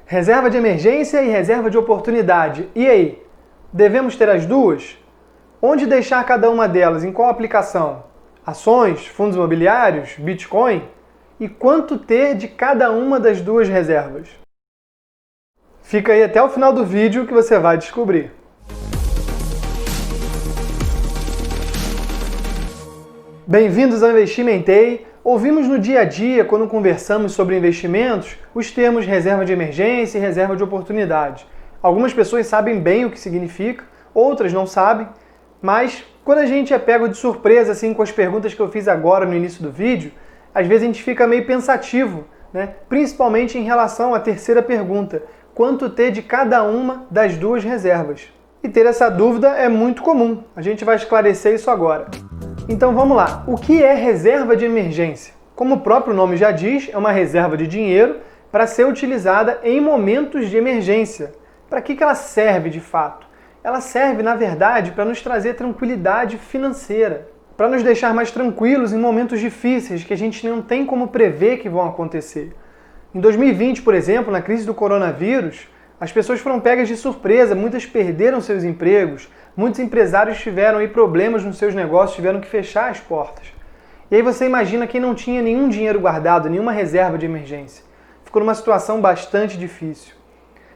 Reserva de emergência e reserva de oportunidade. E aí? Devemos ter as duas? Onde deixar cada uma delas? Em qual aplicação? Ações, fundos imobiliários, Bitcoin? E quanto ter de cada uma das duas reservas? Fica aí até o final do vídeo que você vai descobrir. Bem-vindos ao Investimentei. Ouvimos no dia a dia, quando conversamos sobre investimentos, os termos reserva de emergência e reserva de oportunidade. Algumas pessoas sabem bem o que significa, outras não sabem, mas quando a gente é pego de surpresa assim com as perguntas que eu fiz agora no início do vídeo, às vezes a gente fica meio pensativo, né? Principalmente em relação à terceira pergunta, quanto ter de cada uma das duas reservas? E ter essa dúvida é muito comum, a gente vai esclarecer isso agora. Então vamos lá, o que é reserva de emergência? Como o próprio nome já diz, é uma reserva de dinheiro para ser utilizada em momentos de emergência. Para que ela serve de fato? Ela serve, na verdade, para nos trazer tranquilidade financeira, para nos deixar mais tranquilos em momentos difíceis que a gente não tem como prever que vão acontecer. Em 2020, por exemplo, na crise do coronavírus, as pessoas foram pegas de surpresa, muitas perderam seus empregos, muitos empresários tiveram aí problemas nos seus negócios, tiveram que fechar as portas. E aí você imagina quem não tinha nenhum dinheiro guardado, nenhuma reserva de emergência. Ficou numa situação bastante difícil.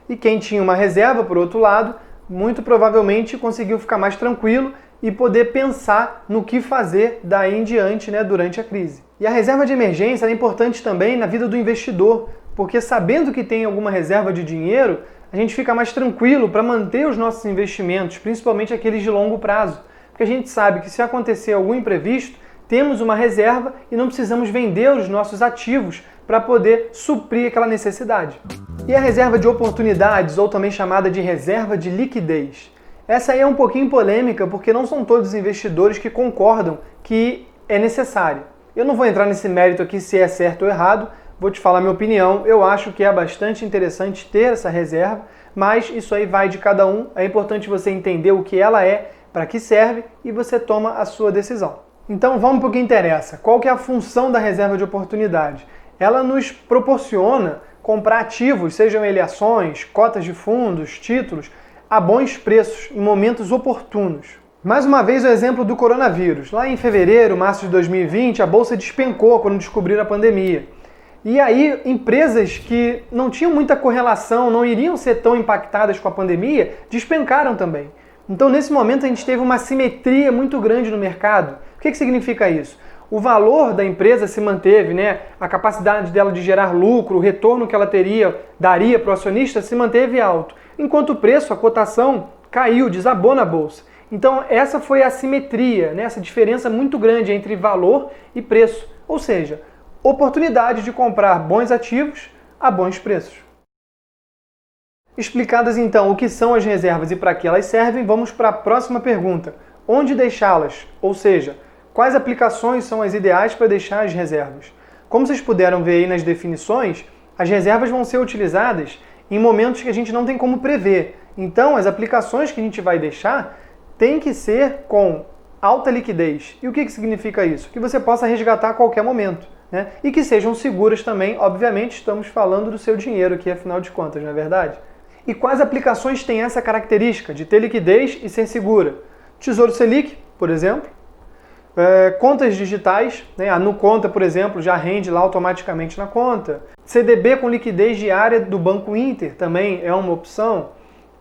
E quem tinha uma reserva, por outro lado, muito provavelmente conseguiu ficar mais tranquilo e poder pensar no que fazer daí em diante, né, durante a crise. E a reserva de emergência é importante também na vida do investidor, porque sabendo que tem alguma reserva de dinheiro, a gente fica mais tranquilo para manter os nossos investimentos, principalmente aqueles de longo prazo. Porque a gente sabe que se acontecer algum imprevisto, temos uma reserva e não precisamos vender os nossos ativos para poder suprir aquela necessidade. E a reserva de oportunidades, ou também chamada de reserva de liquidez. Essa aí é um pouquinho polêmica, porque não são todos os investidores que concordam que é necessário. Eu não vou entrar nesse mérito aqui se é certo ou errado, vou te falar minha opinião. Eu acho que é bastante interessante ter essa reserva, mas isso aí vai de cada um. É importante você entender o que ela é, para que serve e você toma a sua decisão. Então vamos para o que interessa. Qual que é a função da reserva de oportunidade? Ela nos proporciona comprar ativos, sejam eles ações, cotas de fundos, títulos, a bons preços, em momentos oportunos. Mais uma vez o exemplo do coronavírus. Lá em fevereiro, março de 2020, a bolsa despencou quando descobriram a pandemia. E aí, empresas que não tinham muita correlação, não iriam ser tão impactadas com a pandemia, despencaram também. Então, nesse momento, a gente teve uma assimetria muito grande no mercado. O que significa isso? O valor da empresa se manteve, né? A capacidade dela de gerar lucro, o retorno que ela daria para o acionista se manteve alto. Enquanto o preço, a cotação, caiu, desabou na bolsa. Então, essa foi a assimetria, né? Essa diferença muito grande entre valor e preço. Ou seja, oportunidade de comprar bons ativos a bons preços. Explicadas então o que são as reservas e para que elas servem, vamos para a próxima pergunta. Onde deixá-las? Ou seja, quais aplicações são as ideais para deixar as reservas? Como vocês puderam ver aí nas definições, as reservas vão ser utilizadas em momentos que a gente não tem como prever. Então, as aplicações que a gente vai deixar têm que ser com alta liquidez. E o que significa isso? Que você possa resgatar a qualquer momento, né? E que sejam seguras também. Obviamente, estamos falando do seu dinheiro aqui, afinal de contas, não é verdade? E quais aplicações têm essa característica de ter liquidez e ser segura? Tesouro Selic, por exemplo. Contas digitais, né? A NuConta, por exemplo, já rende lá automaticamente na conta. CDB com liquidez diária do Banco Inter também é uma opção.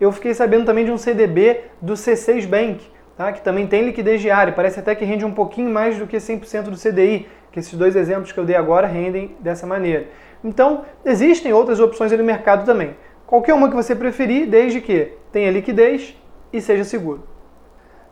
Eu fiquei sabendo também de um CDB do C6 Bank, tá? Que também tem liquidez diária. Parece até que rende um pouquinho mais do que 100% do CDI, que esses dois exemplos que eu dei agora rendem dessa maneira. Então, existem outras opções aí no mercado também. Qualquer uma que você preferir, desde que tenha liquidez e seja seguro.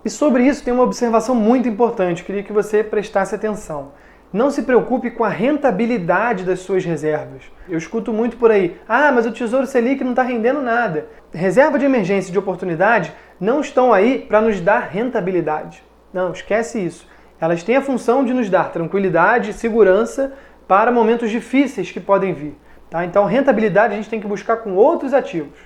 E sobre isso tem uma observação muito importante, queria que você prestasse atenção. Não se preocupe com a rentabilidade das suas reservas. Eu escuto muito por aí, mas o Tesouro Selic não está rendendo nada. Reserva de emergência e de oportunidade não estão aí para nos dar rentabilidade. Não, esquece isso. Elas têm a função de nos dar tranquilidade e segurança para momentos difíceis que podem vir. Tá? Então, rentabilidade a gente tem que buscar com outros ativos.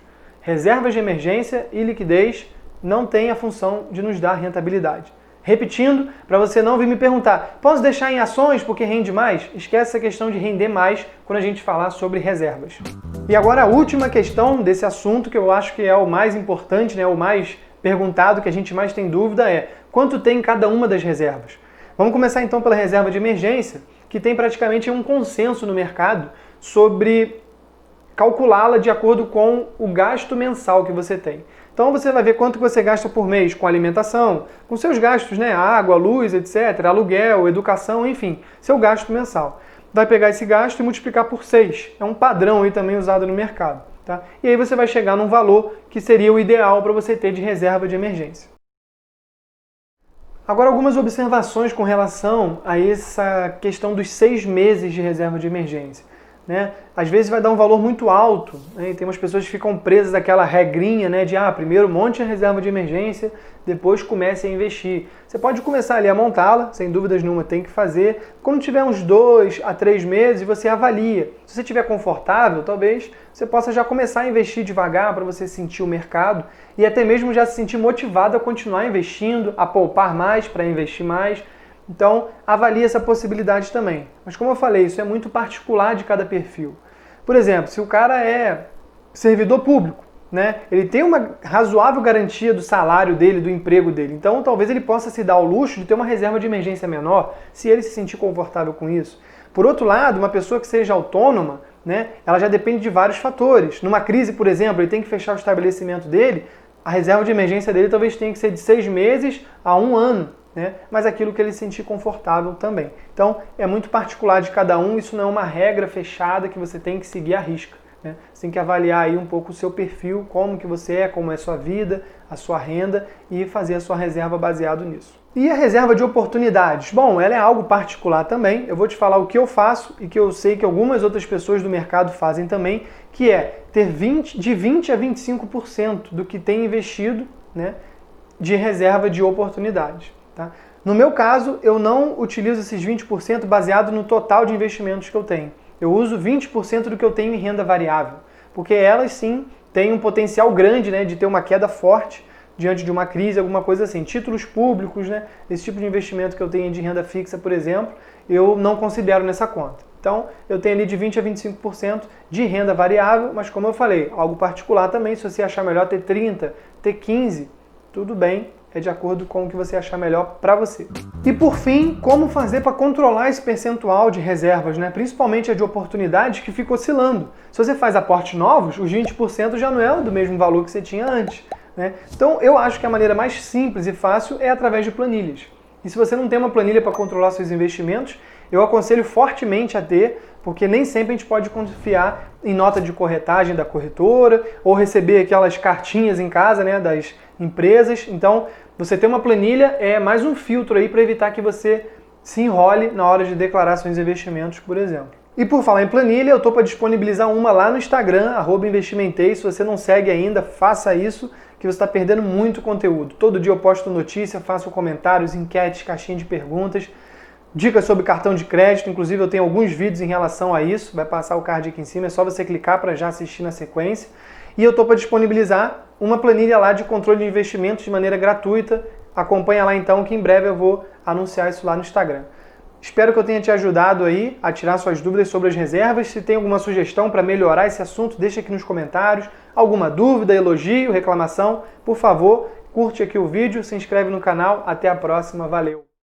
Reservas de emergência e liquidez não têm a função de nos dar rentabilidade. Repetindo, para você não vir me perguntar, posso deixar em ações porque rende mais? Esquece essa questão de render mais quando a gente falar sobre reservas. E agora a última questão desse assunto, que eu acho que é o mais importante, né, o mais perguntado, que a gente mais tem dúvida é, quanto tem cada uma das reservas? Vamos começar então pela reserva de emergência, que tem praticamente um consenso no mercado sobre calculá-la de acordo com o gasto mensal que você tem. Então você vai ver quanto você gasta por mês com alimentação, com seus gastos, né? Água, luz, etc., aluguel, educação, enfim, seu gasto mensal. Vai pegar esse gasto e multiplicar por 6. É um padrão aí também usado no mercado. Tá? E aí você vai chegar num valor que seria o ideal para você ter de reserva de emergência. Agora algumas observações com relação a essa questão dos 6 meses de reserva de emergência. Né? Às vezes vai dar um valor muito alto, né? E tem umas pessoas que ficam presas àquela regrinha, né, de primeiro monte a reserva de emergência, depois comece a investir. Você pode começar ali a montá-la, sem dúvidas nenhuma tem que fazer. Quando tiver uns 2 a 3 meses, você avalia. Se você estiver confortável, talvez você possa já começar a investir devagar para você sentir o mercado e até mesmo já se sentir motivado a continuar investindo, a poupar mais para investir mais. Então, avalie essa possibilidade também. Mas como eu falei, isso é muito particular de cada perfil. Por exemplo, se o cara é servidor público, né, ele tem uma razoável garantia do salário dele, do emprego dele. Então, talvez ele possa se dar ao luxo de ter uma reserva de emergência menor, se ele se sentir confortável com isso. Por outro lado, uma pessoa que seja autônoma, né, ela já depende de vários fatores. Numa crise, por exemplo, ele tem que fechar o estabelecimento dele, a reserva de emergência dele talvez tenha que ser de 6 meses a 1 ano. Né? Mas aquilo que ele se sentir confortável também. Então, é muito particular de cada um, isso não é uma regra fechada que você tem que seguir à risca. Né? Você tem que avaliar aí um pouco o seu perfil, como que você é, como é a sua vida, a sua renda e fazer a sua reserva baseado nisso. E a reserva de oportunidades? Bom, ela é algo particular também. Eu vou te falar o que eu faço e que eu sei que algumas outras pessoas do mercado fazem também, que é ter de 20 a 25% do que tem investido, né, de reserva de oportunidades. Tá? No meu caso, eu não utilizo esses 20% baseado no total de investimentos que eu tenho. Eu uso 20% do que eu tenho em renda variável, porque elas sim têm um potencial grande, né, de ter uma queda forte diante de uma crise, alguma coisa assim. Títulos públicos, né, esse tipo de investimento que eu tenho de renda fixa, por exemplo, eu não considero nessa conta. Então, eu tenho ali de 20 a 25% de renda variável, mas como eu falei, algo particular também, se você achar melhor ter 30%, ter 15%, tudo bem. É de acordo com o que você achar melhor para você. E por fim, como fazer para controlar esse percentual de reservas, né? Principalmente a de oportunidades que fica oscilando. Se você faz aportes novos, os 20% já não é do mesmo valor que você tinha antes. Né? Então eu acho que a maneira mais simples e fácil é através de planilhas. E se você não tem uma planilha para controlar seus investimentos, eu aconselho fortemente a ter, porque nem sempre a gente pode confiar em nota de corretagem da corretora ou receber aquelas cartinhas em casa, né, das empresas. Então, você ter uma planilha é mais um filtro aí para evitar que você se enrole na hora de declarar seus investimentos, por exemplo. E por falar em planilha, eu estou para disponibilizar uma lá no Instagram, @investimentei. Se você não segue ainda, faça isso, que você está perdendo muito conteúdo. Todo dia eu posto notícia, faço comentários, enquetes, caixinha de perguntas, dicas sobre cartão de crédito. Inclusive eu tenho alguns vídeos em relação a isso, vai passar o card aqui em cima, é só você clicar para já assistir na sequência. E eu estou para disponibilizar uma planilha lá de controle de investimentos de maneira gratuita. Acompanha lá então, que em breve eu vou anunciar isso lá no Instagram. Espero que eu tenha te ajudado aí a tirar suas dúvidas sobre as reservas. Se tem alguma sugestão para melhorar esse assunto, deixa aqui nos comentários. Alguma dúvida, elogio, reclamação, por favor, curte aqui o vídeo, se inscreve no canal. Até a próxima, valeu!